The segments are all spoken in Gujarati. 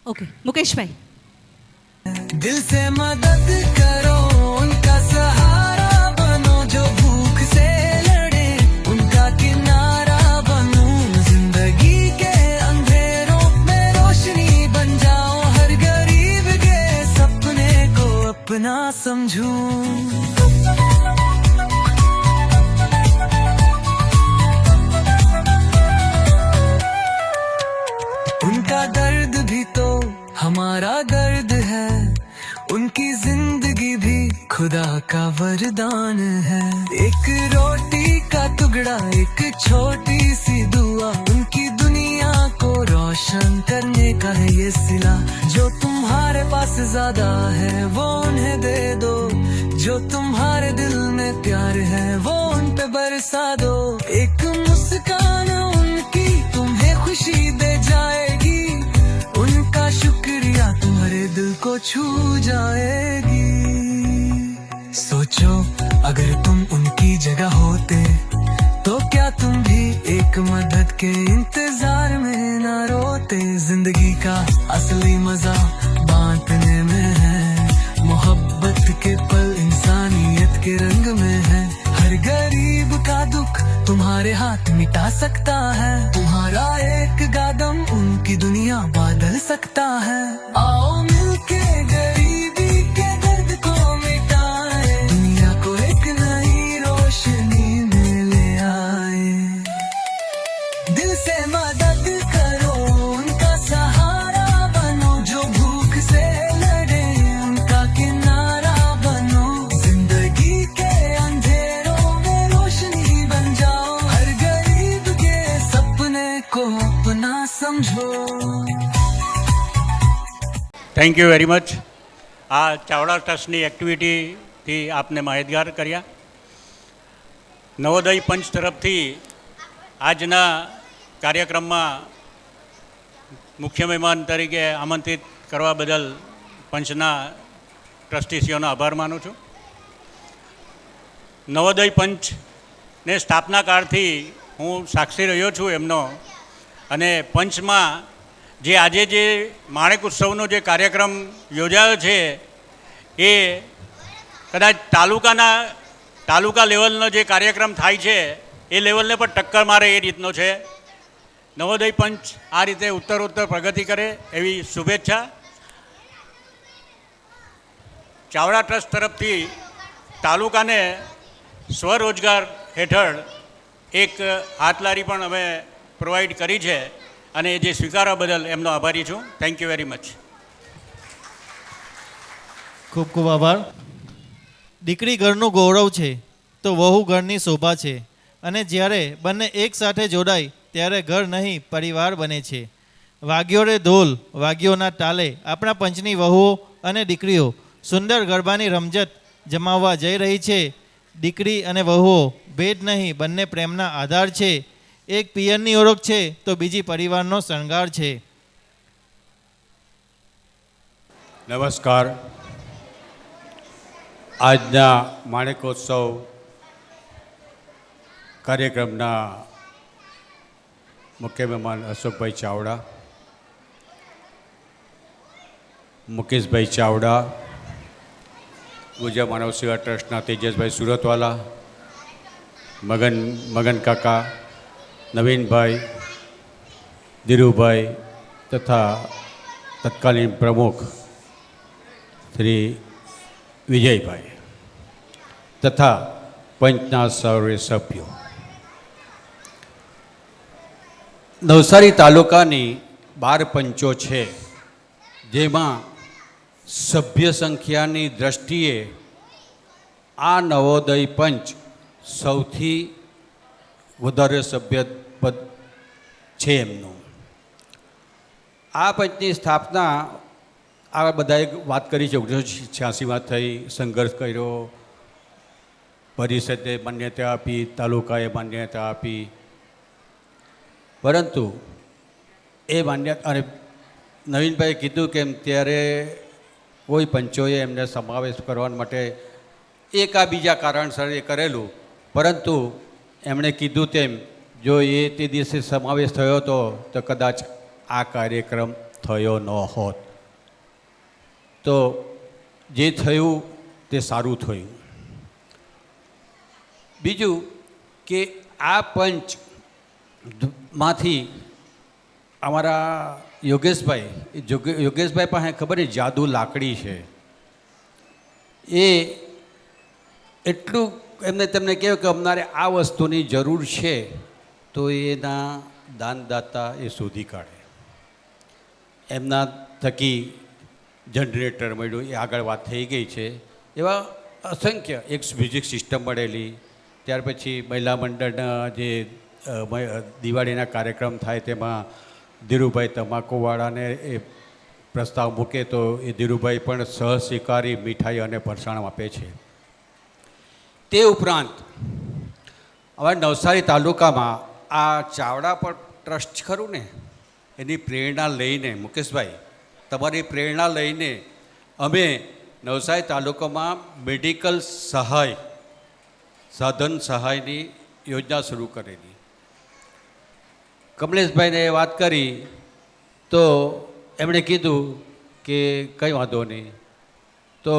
ओके मुकेश भाई। दिल से मदद करो, उनका सहारा बनो, जो भूख से लड़े उनका किनारा बनो, जिंदगी के अंधेरों में रोशनी बन जाओ, हर गरीब के सपने को अपना समझूं। उनका दर्द भी तो हमारा दर्द है, उनकी जिंदगी भी खुदा का वरदान है। एक रोटी का टुकड़ा, एक छोटी सी दुआ, उनकी दुनिया को रोशन करने का है ये सिला। जो तुम्हारे पास ज्यादा है वो उन्हें दे दो, जो तुम्हारे दिल में प्यार है वो उन पे बरसा दो। एक मुस्कान उनकी तुम्हें खुशी दे जाएगी, उनका शुक्रिया तुम्हारे दिल को छू जाएगी। सोचो अगर तुम उनकी जगह होते तो क्या तुम भी एक मदद के इंतजार में ना रोते। जिंदगी का असली मजा बांटने में है, मोहब्बत के पल इंसानियत के रंग में है। हर गरीब का दुख तुम्हारे हाथ मिटा सकता है, तुम्हारा एक कदम उनकी दुनिया बदल सकता है। आओ मिलके गरीबी के दर्द को मिटाए, दुनिया को एक नई रोशनी में ले आए। दिल से मदद करो, उनका सहारा बनो, जो भूख से लड़े उनका किनारा बनो, जिंदगी के अंधेरों में रोशनी बन जाओ, हर गरीब के सपने को अपना समझो। Thank you very much. आ चावड़ा ट्रस्टनी एक्टिविटी आपने माहितगार कर्या। नवोदय पंच तरफथी आजना कार्यक्रम में मुख्य मेहमान तरीके आमंत्रित करवा बदल पंचना ट्रस्टीश्रीओनो आभार मानु छूँ। नवोदय पंच ने स्थापना काळथी हूँ साक्षी रह्यो छूँ एमनो, अने पंच में जे आजे जे माणेक उत्सवनो जे कार्यक्रम योजायो छे ए कदाच तालुका लेवलनो जे कार्यक्रम थाय छे ए लेवलने पर टक्कर मारे ए रीतनो छे। नवोदय पंच आ रीते उत्तरोत्तर प्रगति करे एवी शुभेच्छा। चावड़ा ट्रस्ट तरफथी तालुकाने स्वरोजगार हेठळ एक हाथलारी पण अमे प्रोवाइड करी छे અને જે સ્વીકારવા બદલ એમનો આભારી છું। Thank you very much. ખૂબ ખૂબ આભાર। દીકરી ઘરનું ગૌરવ છે તો વહુ ઘરની શોભા છે, અને જ્યારે બંને એક સાથે જોડાય ત્યારે ઘર નહીં પરિવાર બને છે। વાગ્યો રે ઢોલ વાગ્યોના તાલે આપણા પંચની વહુઓ અને દીકરીઓ સુંદર ગરબાની રમઝટ જમાવવા જઈ રહી છે। દીકરી અને વહુઓ ભેદ નહીં, બંને પ્રેમના આધાર છે। એક પિયરની ઓળખ છે તો બીજી પરિવારનો શણગાર છે। નમસ્કાર। આજના માણેકોત્સવ કાર્યક્રમના મુખ્ય મહેમાન અશોકભાઈ ચાવડા, મુકેશભાઈ ચાવડા, ગુજરાત માનવ સેવા ટ્રસ્ટના તેજસભાઈ સુરતવાલા, મગન કાકા, નવીનભાઈ, ધીરુભાઈ તથા તત્કાલીન પ્રમુખ શ્રી વિજયભાઈ તથા પંચના સર્વે સભ્યો। નવસારી તાલુકાની 12 પંચો છે, જેમાં સભ્ય સંખ્યાની દૃષ્ટિએ આ નવોદય પંચ સૌથી વધારે સભ્યપદ છે એમનું। આ પંચની સ્થાપના આ બધાએ વાત કરી છે, 1986માં થઈ, સંઘર્ષ કર્યો, પરિષદે માન્યતા આપી, તાલુકાએ માન્યતા આપી, પરંતુ એ માન્યતા અને નવીનભાઈએ કીધું કે ત્યારે કોઈ પંચોએ એમને સમાવેશ કરવા માટે એક આ બીજા કારણસર એ કરેલું, પરંતુ એમણે કીધું તેમ જો એ તે દિવસે સમાવેશ થયો હતો તો કદાચ આ કાર્યક્રમ થયો ન હોત. તો જે થયું તે સારું થયું. બીજું કે આ પંચમાંથી અમારા યોગેશભાઈ પાસે ખબર છે જાદુ લાકડી છે. એ એટલું એમને તેમને કહ્યું કે અમારે આ વસ્તુની જરૂર છે તો એના દાનદાતા એ શોધી કાઢે. એમના થકી જનરેટર મળ્યું, એ આગળ વાત થઈ ગઈ છે. એવા અસંખ્ય એક મ્યુઝિક સિસ્ટમ મળેલી. ત્યાર પછી મહિલા મંડળના જે દિવાળીના કાર્યક્રમ થાય તેમાં ધીરુભાઈ તમાકુવાળાને એ પ્રસ્તાવ મૂકે તો એ ધીરુભાઈ પણ સહસ્વીકારી મીઠાઈ અને ફરસાણ આપે છે. તે ઉપરાંત હવે નવસારી તાલુકામાં આ ચાવડા પર ટ્રસ્ટ ખરું ને, એની પ્રેરણા લઈને મુકેશભાઈ, તમારી પ્રેરણા લઈને અમે નવસારી તાલુકામાં મેડિકલ સહાય, સાધન સહાયની યોજના શરૂ કરેલી. કમલેશભાઈને વાત કરી તો એમણે કીધું કે કંઈ વાંધો નહીં. તો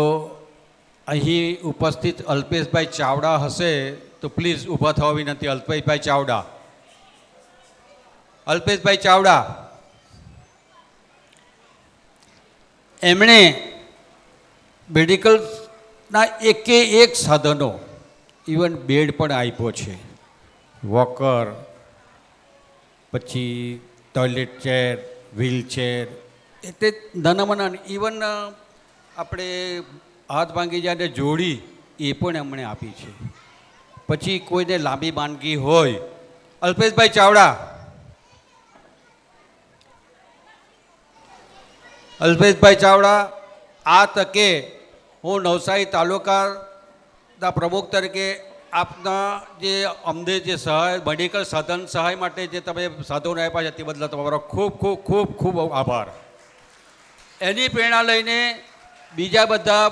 અહીં ઉપસ્થિત અલ્પેશભાઈ ચાવડા હશે તો પ્લીઝ ઊભા થવા વિનંતી. અલ્પેશભાઈ ચાવડા, અલ્પેશભાઈ ચાવડા. એમણે મેડિકલના એકે એક સાધનો, ઇવન બેડ પણ આપ્યો છે, વોકર, પછી ટોયલેટ ચેર, વ્હીલચેર, એટલે નાનામાં નાની, ઇવન આપણે હાથ ભાંગી જાય જોડી એ પણ એમણે આપી છે. પછી કોઈને લાંબી માંદગી હોય, અલ્પેશભાઈ ચાવડા, અલ્પેશભાઈ ચાવડા, આ તકે હું નવસારી તાલુકાના પ્રમુખ તરીકે આપના જે અમને જે સહાય, મેડિકલ સાધન સહાય માટે જે તમે સાધનો આપ્યા છે તે બદલ તમારો ખૂબ ખૂબ ખૂબ ખૂબ આભાર. એની પ્રેરણા લઈને બીજા બધા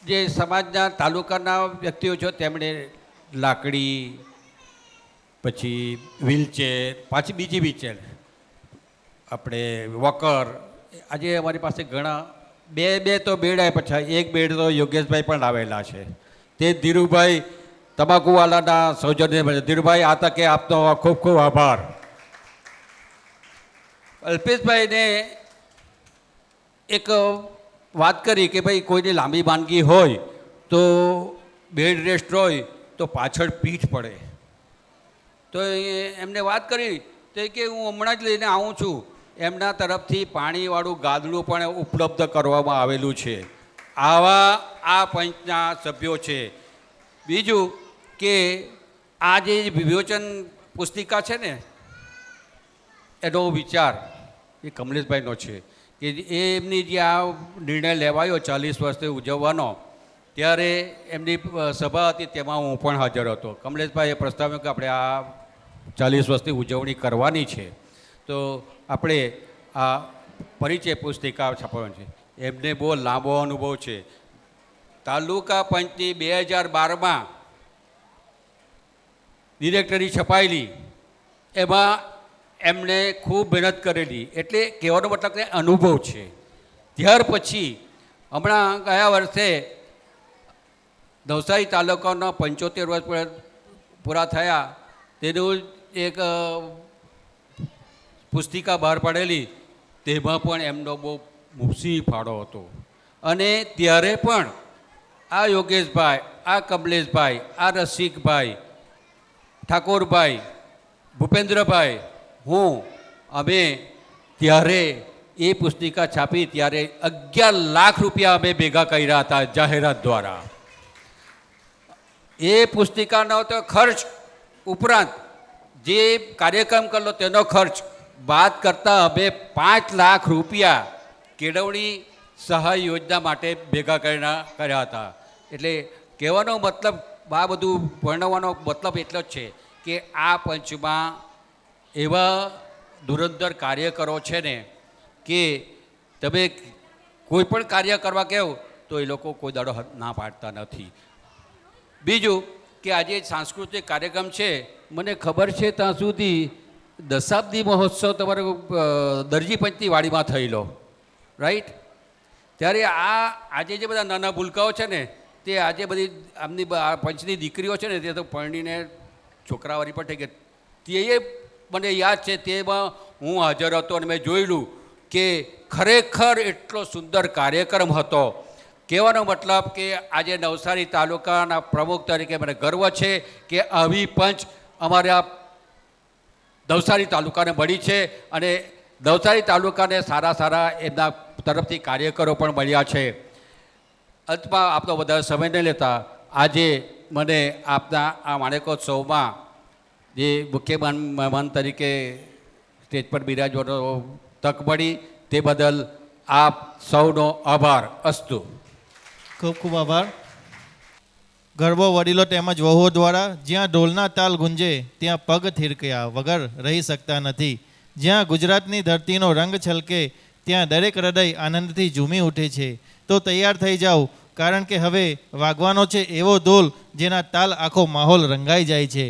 જે સમાજના તાલુકાના વ્યક્તિઓ છે તેમણે લાકડી, પછી વ્હીલચેર, પાછી બીજી વ્હીલચેર, આપણે વોકર, આજે અમારી પાસે ઘણા બે તો બેડ આપ્યા છે. એક બેડ તો યોગેશભાઈ પણ લાવેલા છે. તે ધીરુભાઈ તમાકુવાલાના સૌજન્ય. ધીરુભાઈ, આ તકે આપનો ખૂબ ખૂબ આભાર. અલ્પેશભાઈને એક વાત કરી કે ભાઈ કોઈને લાંબી માંદગી હોય તો બેડ રેસ્ટ હોય તો પાછળ પીઠ પડે. તો એમને વાત કરી તો કે હું હમણાં જ લઈને આવું છું. એમના તરફથી પાણીવાળું ગાદલું પણ ઉપલબ્ધ કરવામાં આવેલું છે. આવા આ પંચના સભ્યો છે. બીજું કે આ જે વિવેચન પુસ્તિકા છે ને, એનો વિચાર એ કમલેશભાઈનો છે કે એમની જે આ નિર્ણય લેવાયો 40 વર્ષથી ઉજવવાનો, ત્યારે એમની સભા હતી તેમાં હું પણ હાજર હતો. કમલેશભાઈએ પ્રસ્તાવ્યો કે આપણે આ 40 વર્ષથી ઉજવણી કરવાની છે તો આપણે આ પરિચય પુસ્તિકા છાપવાની છે. એમને બહુ લાંબો અનુભવ છે. તાલુકા પંચની 2012માં ડિરેક્ટરી છપાયેલી, એમાં એમણે ખૂબ મહેનત કરેલી, એટલે કહેવાનો મતલબ કે અનુભવ છે. ત્યાર પછી હમણાં ગયા વર્ષે નવસારી તાલુકાના 75 વર્ષ પૂરા થયા, તેનું એક પુસ્તિકા બહાર પાડેલી. તેમાં પણ એમનો બહુ મુસી ફાળો હતો. અને ત્યારે પણ આ યોગેશભાઈ, આ કમલેશભાઈ, આ રસિકભાઈ, ઠાકોરભાઈ, ભૂપેન્દ્રભાઈ, હું, અમે ત્યારે એ પુસ્તિકા છાપી ત્યારે 11 લાખ રૂપિયા અમે ભેગા કર્યા હતા જાહેરાત દ્વારા. એ પુસ્તિકાનો તો ખર્ચ ઉપરાંત જે કાર્યક્રમ કરેલો તેનો ખર્ચ બાદ કરતાં અમે 5 લાખ રૂપિયા કેળવણી સહાય યોજના માટે ભેગા કર્યા હતા. એટલે કહેવાનો મતલબ, આ બધું વર્ણવવાનો મતલબ એટલો જ છે કે આ પંચમાં એવા ધુરંધર કાર્યકરો છે ને કે તમે કોઈ પણ કાર્ય કરવા કહો તો એ લોકો કોઈ દાડો ના પાડતા નથી. બીજું કે આજે સાંસ્કૃતિક કાર્યક્રમ છે, મને ખબર છે ત્યાં સુધી દશાબ્દી મહોત્સવ તમારો દરજી પંચની વાડીમાં થયેલો, રાઈટ? ત્યારે આજે જે બધા નાના ભૂલકાઓ છે ને તે આજે બધી આમની પંચની દીકરીઓ છે ને તે તો પરણીને છોકરાવાળી પણ થઈ ગઈ. તે મને યાદ છે, તેમાં હું હાજર હતો અને મેં જોયેલું કે ખરેખર એટલો સુંદર કાર્યક્રમ હતો. કહેવાનો મતલબ કે આજે નવસારી તાલુકાના પ્રમુખ તરીકે મને ગર્વ છે કે આવી પંચ અમારા નવસારી તાલુકાને મળી છે અને નવસારી તાલુકાને સારા સારા એમના તરફથી કાર્યકરો પણ મળ્યા છે. અંતમાં આપનો વધારે સમય નહીં લેતા આજે મને આપના આ માણેકોત્સવમાં જે મુખ્ય મહેમાન તરીકે સ્ટેજ પર બિરાજવાનો તક મળી તે બદલ આપ સૌનો આભાર. અસ્તુ. ખૂબ ખૂબ આભાર. ગરબો વડીલો તેમજ વહુઓ દ્વારા જ્યાં ઢોલના તાલ ગુંજે ત્યાં પગ થીરક્યા વગર રહી શકતા નથી. જ્યાં ગુજરાતની ધરતીનો રંગ છલકે ત્યાં દરેક હૃદય આનંદથી ઝૂમી ઉઠે છે. તો તૈયાર થઈ જાઓ, કારણ કે હવે વાગવાનો છે એવો ઢોલ જેના તાલ આખો માહોલ રંગાઈ જાય છે.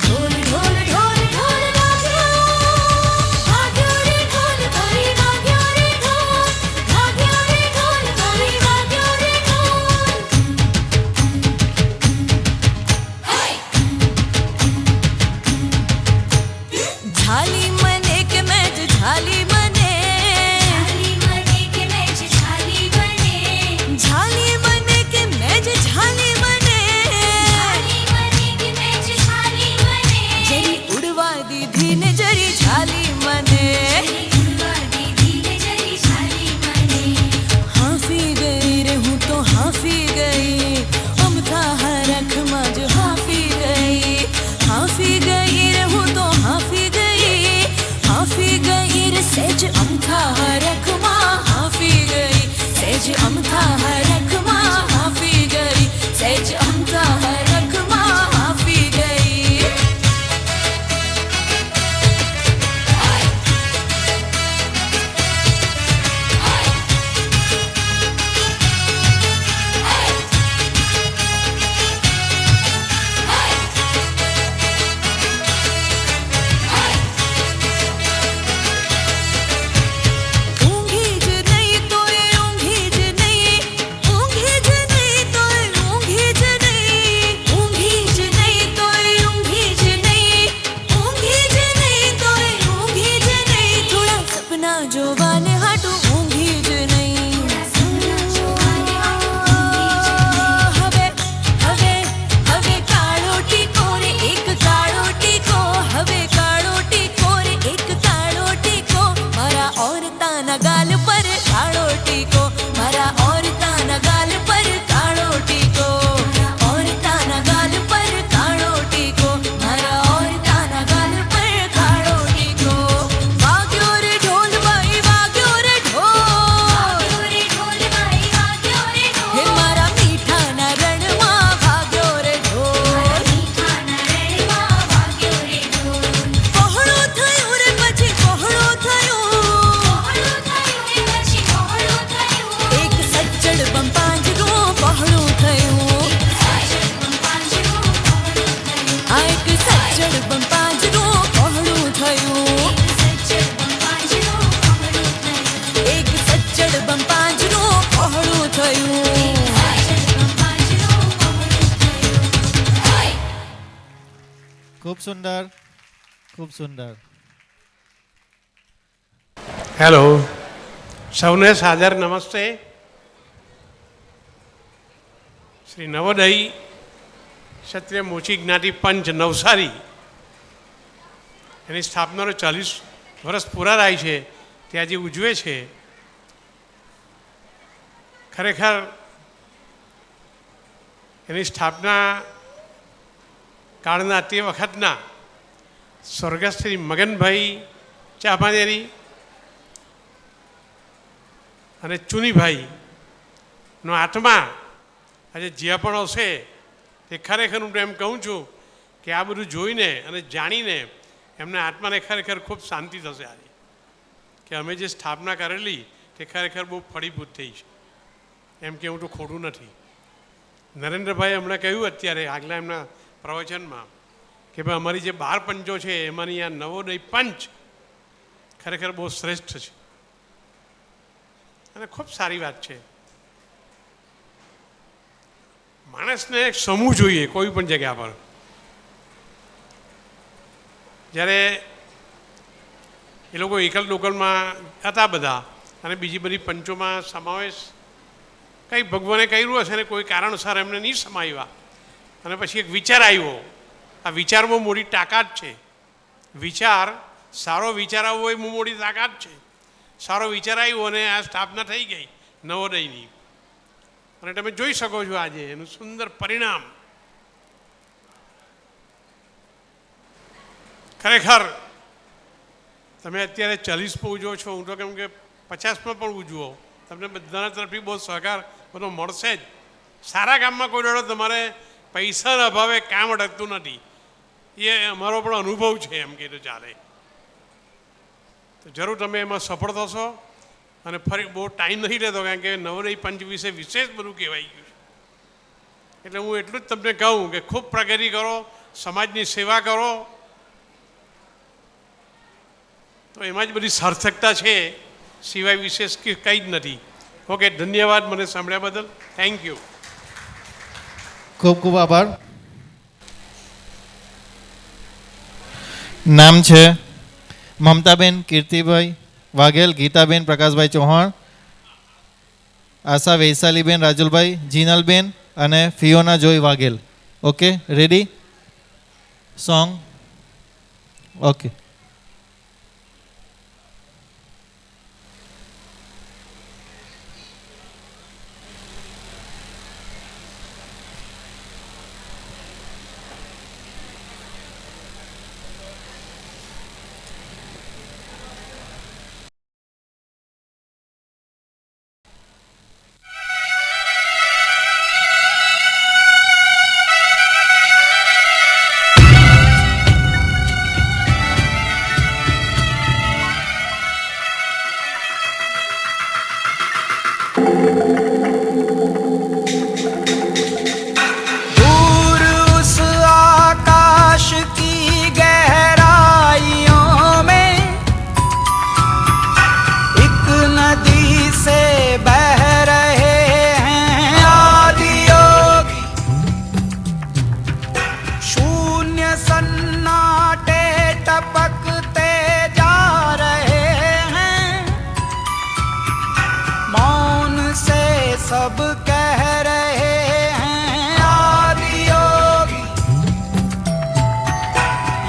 ઢોલ ઢોલ ઢોલ ઢોલ ખૂબ સુંદર, ખૂબ સુંદર. હેલો, સૌને સાદર નમસ્તે. શ્રી નવોદય ક્ષત્રિય મોચી જ્ઞાતિ પંચ નવસારી એની સ્થાપનાનો 40 વર્ષ પૂરા થાય છે તે આજે ઉજવે છે. ખરેખર એની સ્થાપના કાળના તે વખતના સ્વર્ગસ્થ શ્રી મગનભાઈ ચાંપાનેરી અને ચુનીભાઈનો આત્મા આજે જ્યાં પણ હશે તે ખરેખર હું એમ કહું છું કે આ બધું જોઈને અને જાણીને એમના આત્માને ખરેખર ખૂબ શાંતિ થશે આજે, કે અમે જે સ્થાપના કરેલી તે ખરેખર બહુ ફળીભૂત થઈ છે. એમ કે હું તો ખોટું નથી. નરેન્દ્રભાઈ હમણાં કહ્યું અત્યારે આગલા એમના પ્રવચનમાં કે ભાઈ અમારી જે 12 પંચો છે એમાંની આ નવોદય પંચ ખરેખર બહુ શ્રેષ્ઠ છે અને ખૂબ સારી વાત છે. માણસને એક સમૂહ જોઈએ કોઈ પણ જગ્યા પર. જ્યારે એ લોકો એકલ લોકલમાં હતા બધા અને બીજી બધી પંચોમાં સમાવેશ કંઈ ભગવાને કર્યું હશે ને કોઈ કારણસર એમને નહીં સમાવ્યા અને પછી એક વિચાર આવ્યો. આ વિચાર બહુ મોટી તાકાત છે. વિચાર સારો વિચાર આવવો એ બહુ મોટી તાકાત છે. સારો વિચાર આવ્યો અને આ સ્થાપના થઈ ગઈ નવોદયની અને તમે જોઈ શકો છો આજે એનું સુંદર પરિણામ. ખરેખર તમે અત્યારે 40 ઉજવો છો, હું તો કેમ કે 50 પણ ઉજવો, તમને બધાના તરફથી બહુ સહકાર બધો મળશે જ. સારા કામમાં કોઈ ડરો તમારે પૈસાના અભાવે કામ અટકતું નથી, એ અમારો પણ અનુભવ છે એમ કે તો ચાલે. તો જરૂર તમે એમાં સફળ થશો અને ફરી બહુ ટાઈમ નથી લેતો કારણ કે નવોદય પંચ વિશે વિશેષ બધું કહેવાઈ ગયું છે. એટલે હું એટલું જ તમને કહું કે ખૂબ પ્રગતિ કરો, સમાજની સેવા કરો, તો એમાં જ બધી સાર્થકતા છે, સિવાય વિશેષ કંઈ જ નથી. ઓકે, ધન્યવાદ મને સાંભળ્યા બદલ. Thank you. ખૂબ ખૂબ આભાર. નામ છે મમતાબેન કીર્તિભાઈ વાઘેલ, ગીતાબેન પ્રકાશભાઈ ચૌહાણ, આશા વૈશાલીબેન રાજુલભાઈ, જીનલબેન અને ફિયોના જોઈ વાઘેલ. Okay, ready? સોંગ. ઓકે. सब कह रहे हैं आदि योगी,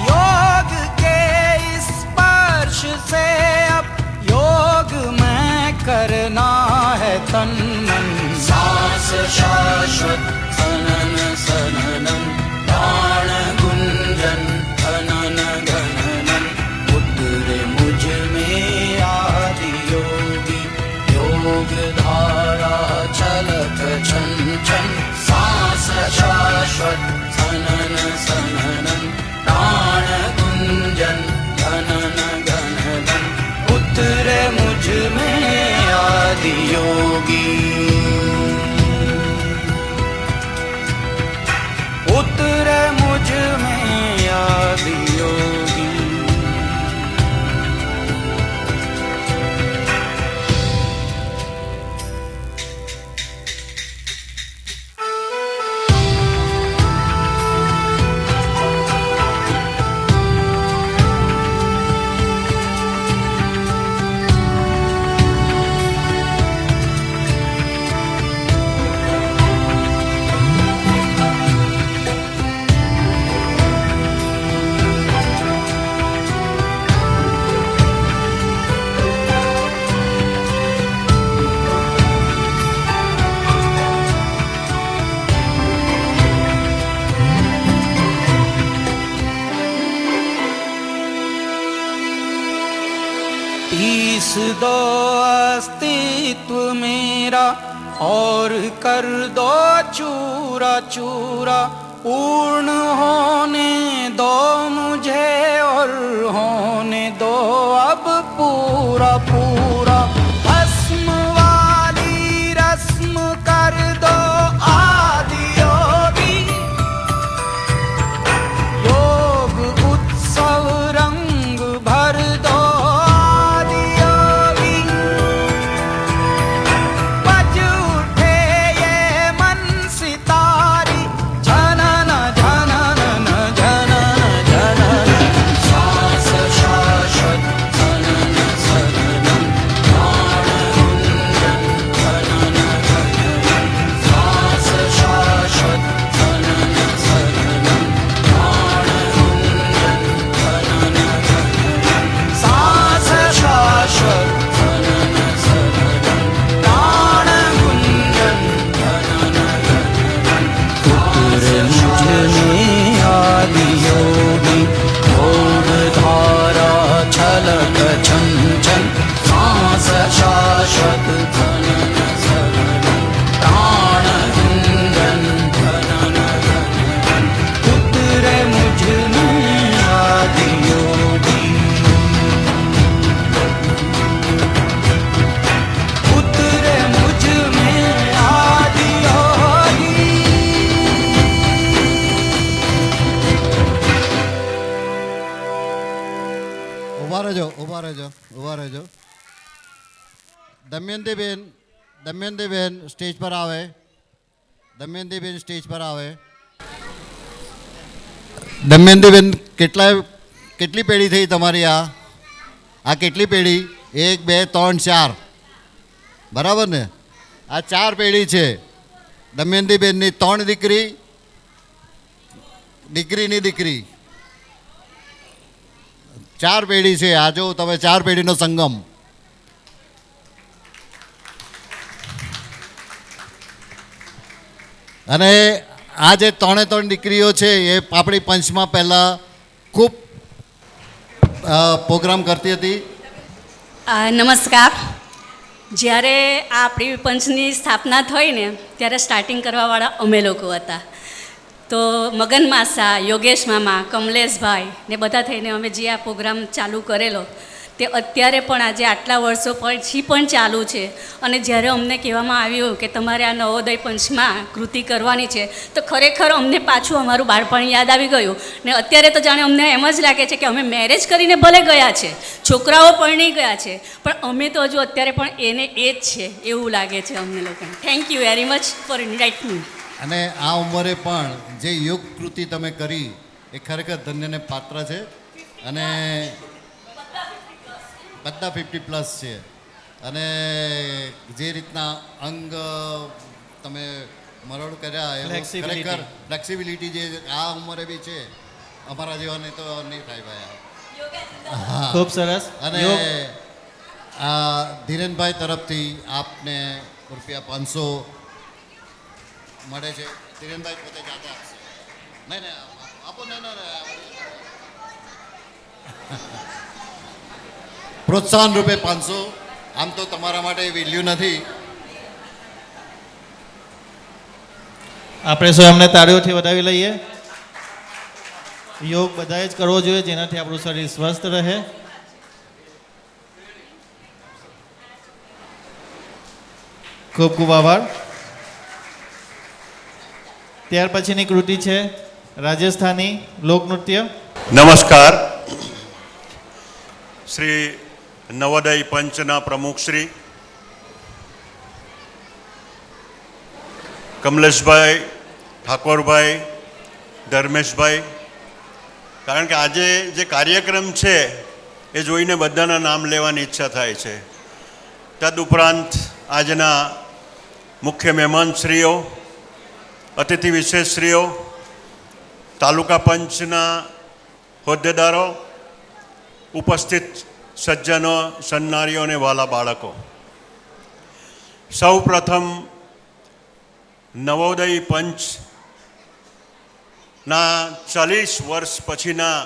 योग के स्पर्श से अब योग में करना है तन मन. सांस शाश्वत सनन सननम प्राण गुंजन धनन घननम उतरे मुझ में आदि योगी योग धारा चलत छन छन. सांस शाश्वत सनन सननम प्राण गुंजन घनन घननम उतरे मुझ में आदि योगी, उतरे मुझ में आदि योगी. दो अस्तित्व मेरा और कर दो चूरा चूरा, पूर्ण होने दो मुझे और होने दो अब पूरा पूरा। भस्म वाली रस्म कर दो आदि योगी, योग उत्सव रंग भर दो आदि योगी। बज उठे ये मन सितारी, जनन जनन जनन जनन, श्वास शाश्वत जनन सदनम, प्राण गुंजन जनन जनन, श्वास शाश्वत जनन सदनम, प्राण गुंजन जनन जनन, श्वास शाश्वत जनन सदनम, प्राण गुंजन जनन जनन। उतरे मुझ में आदि योगी, योग धारा छलक छन छन, सांस शाश्वत जनन सदनम, प्राण गुंजन जनन जनन। उतरे मुझ में आदि योगी, उतरे मुझ में आदि योगी। ઊભા રહેજો, ઊભા રહેજો, ઊભા રહેજો. દમયંતીબેન સ્ટેજ પર આવે. દમયંતીબેન સ્ટેજ પર આવે. દમયંતીબેન, કેટલી પેઢી થઈ તમારી? આ કેટલી પેઢી? 1 2 3 4, બરાબર ને? આ 4 પેઢી છે. દમયંતીબેનની 3 દીકરી, દીકરીની દીકરી, 4 પેઢી છે. આ જો તમે 4 પેઢીનો સંગમ. અને આ જે 3 દીકરીઓ છે એ આપણી પંચમાં પહેલાં ખૂબ પ્રોગ્રામ કરતી હતી. નમસ્કાર. જ્યારે આ આપણી પંચની સ્થાપના થઈ ને ત્યારે સ્ટાર્ટિંગ કરવાવાળા અમે લોકો હતા. તો મગન માસા, યોગેશ મામા, કમલેશભાઈ ને બધા થઈને અમે જે આ પ્રોગ્રામ ચાલુ કરેલો તે અત્યારે પણ આજે આટલા વર્ષો પછી પણ ચાલુ છે. અને જ્યારે અમને કહેવામાં આવ્યું કે તમારે આ નવોદય પંચમાં કૃતિ કરવાની છે તો ખરેખર અમને પાછું અમારું બાળપણ યાદ આવી ગયું. ને અત્યારે તો જાણે અમને એમ જ લાગે છે કે અમે મેરેજ કરીને ભલે ગયા છે, છોકરાઓ પરણી ગયા છે, પણ અમે તો હજુ અત્યારે પણ એને એ જ છે એવું લાગે છે અમને લોકોને. Thank you very much for invite me. અને આ ઉંમરે પણ જે યોગ કૃતિ તમે કરી એ ખરેખર ધન્યને પાત્ર છે. અને બધા 50+ છે. અને જે રીતના અંગ તમે મરડ કર્યા એ ખરેખર ફ્લેક્સિબિલિટી જે આ ઉંમરે બી છે અમારા જેવાને તો નહીં થાય ભાઈ. ખૂબ સરસ. અને આ ધીરેનભાઈ તરફથી આપને ₹500 મળે છે. ધીરેનભાઈ પોતે જાતે આપશે. નહીં આપો. નહીં પ્રોત્સાહન રૂપે 500. આમ તો તમારા માટે વેલ્યુ નથી. આપણે સૌ એમને તાળીઓથી વધાવી લઈએ. યોગ બધાએ જ કરવો જોઈએ જેનાથી આપણું શરીર સ્વસ્થ રહે. ખૂબ ખૂબ આભાર. ત્યાર પછીની કૃતિ છે રાજસ્થાની લોકનૃત્ય. નમસ્કાર. શ્રી નવોદય પંચના પ્રમુખ શ્રી કમલેશભાઈ, ઠાકોરભાઈ, ધર્મેશભાઈ, કારણ કે આજે જે કાર્યક્રમ છે એ જોઈને બધાના નામ લેવાની ઈચ્છા થાય છે. તદુપરાંત આજના મુખ્ય મહેમાનશ્રીઓ, અતિથિ વિશેષશ્રીઓ, તાલુકા પંચના હોદ્દેદારો, ઉપસ્થિત સજ્જનો, સન્નારીઓ અને વાલા બાળકો, સૌ પ્રથમ નવોદય પંચના 40 વર્ષ પછીના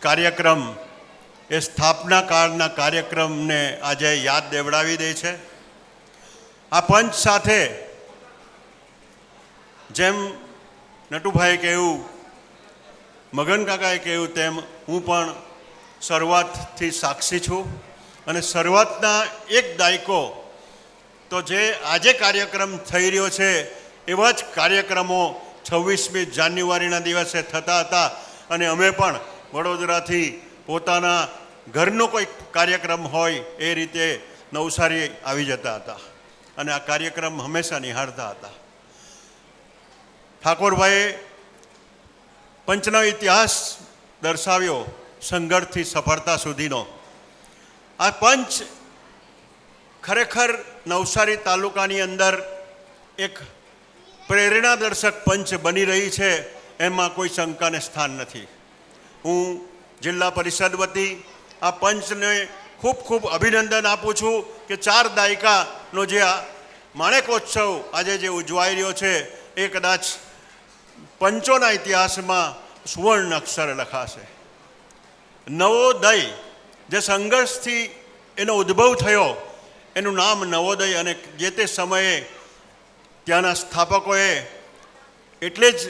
કાર્યક્રમ એ સ્થાપના કાળના કાર્યક્રમને આજે યાદ દેવડાવી દે છે. આ પંચ સાથે જેમ નટુભાઈએ કહ્યું, મગન કાકાએ કહ્યું તેમ હું પણ શરૂઆતથી સાક્ષી છું અને શરૂઆતના એક દાયકો તો જે આજે કાર્યક્રમ થઈ રહ્યો છે એવા જ કાર્યક્રમો 26મી જાન્યુઆરીના દિવસે થતા હતા અને અમે પણ વડોદરાથી પોતાના ઘરનો કોઈ કાર્યક્રમ હોય એ રીતે નવસારી આવી જતા હતા અને આ કાર્યક્રમ હંમેશા નિહાળતા હતા. ઠાકોરભાઈએ પંચનો ઇતિહાસ દર્શાવ્યો સંઘર્ષથી સફળતા સુધીનો. આ પંચ ખરેખર નવસારી તાલુકાની અંદર એક પ્રેરણાદર્શક પંચ બની રહી છે, એમાં કોઈ શંકાને સ્થાન નથી. હું જિલ્લા પરિષદ વતી આ પંચને ખૂબ ખૂબ અભિનંદન આપું છું કે 4 દાયકાનો જે આ માણેકોત્સવ આજે જે ઉજવાઈ રહ્યો છે એ કદાચ પંચોના ઇતિહાસમાં સુવર્ણ અક્ષર લખાશે. નવોદય જે સંઘર્ષથી એનો ઉદ્ભવ થયો એનું નામ નવોદય, અને જે તે સમયે ત્યાંના સ્થાપકોએ એટલે જ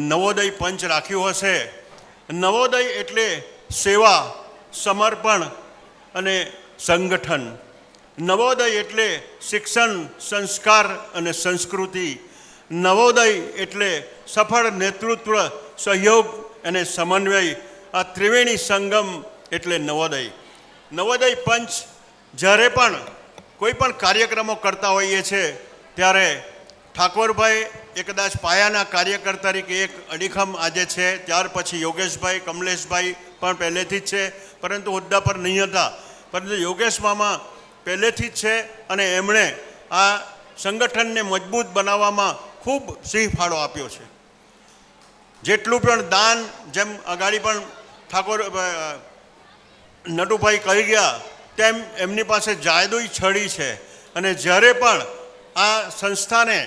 નવોદય પંચ રાખ્યું હશે. નવોદય એટલે સેવા, સમર્પણ અને સંગઠન. નવોદય એટલે શિક્ષણ, સંસ્કાર અને સંસ્કૃતિ. નવોદય એટલે સફળ નેતૃત્વ, સહયોગ અને સમન્વય. આ ત્રિવેણી સંગમ એટલે નવોદય. નવોદય પંચ જ્યારે પણ કોઈ પણ કાર્યક્રમો કરતા હોઈએ છીએ ત્યારે ઠાકોરભાઈ એ કદાચ પાયાના કાર્યકર તરીકે એક અડીખમ આજે છે, ત્યાર પછી યોગેશભાઈ, કમલેશભાઈ પણ પહેલેથી જ છે, પરંતુ હોદ્દા પર નહીં હતા, પરંતુ યોગેશ મામા પહેલેથી જ છે અને એમણે આ સંગઠનને મજબૂત બનાવવામાં ખૂબ સિંહ ફાળો આપ્યો છે. જેટલું પણ દાન, જેમ અગાડી પણ ઠાકોર નટુભાઈ કહી ગયા તેમ એમની પાસે જાદુઈ છડી છે અને જ્યારે પણ આ સંસ્થાને,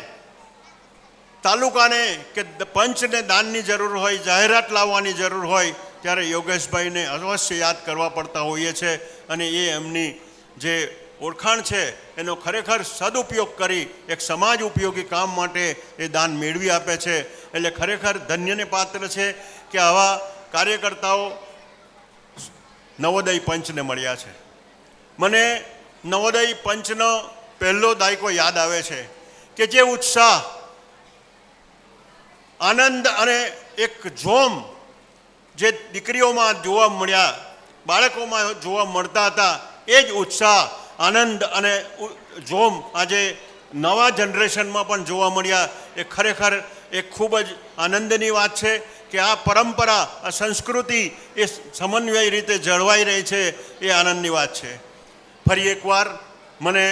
તાલુકાને કે પંચને દાનની જરૂર હોય, જાહેરાત લાવવાની જરૂર હોય ત્યારે યોગેશભાઈને અવશ્ય યાદ કરવા પડતા હોઈએ છે અને એ એમની જે ઓળખાણ છે એનો ખરેખર સદુપયોગ કરી એક સમાજ ઉપયોગી કામ માટે એ દાન મેળવી આપે છે. એટલે ખરેખર ધન્યને પાત્ર છે કે આવા કાર્યકર્તાઓ નવોદય પંચને મળ્યા છે. મને નવોદય પંચનો પહેલો દાયકો યાદ આવે છે કે જે ઉત્સાહ, આનંદ અને એક જોમ જે દીકરીઓમાં જોવા મળ્યા, બાળકોમાં જોવા મળતા હતા, એ જ ઉત્સાહ, આનંદ અને જોમ આજે નવા જનરેશનમાં પણ જોવા મળ્યા. એ ખરેખર એક ખૂબ જ આનંદની વાત છે કે આ પરંપરા, આ સંસ્કૃતિ એ સમન્વય રીતે જળવાઈ રહી છે, એ આનંદની વાત છે. ફરી એકવાર મને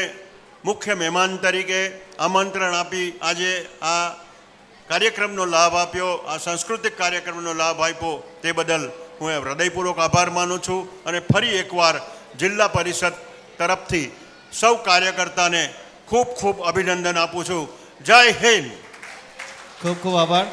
મુખ્ય મહેમાન તરીકે આમંત્રણ આપી આજે આ કાર્યક્રમનો લાભ આપ્યો, આ સાંસ્કૃતિક કાર્યક્રમનો લાભ આપ્યો તે બદલ હું હૃદયપૂર્વક આભાર માનું છું અને ફરી એકવાર જિલ્લા પરિષદ તરફથી સૌ કાર્યકર્તાને ખૂબ ખૂબ અભિનંદન આપું છું. જય હિન્દ. ખૂબ ખૂબ આભાર.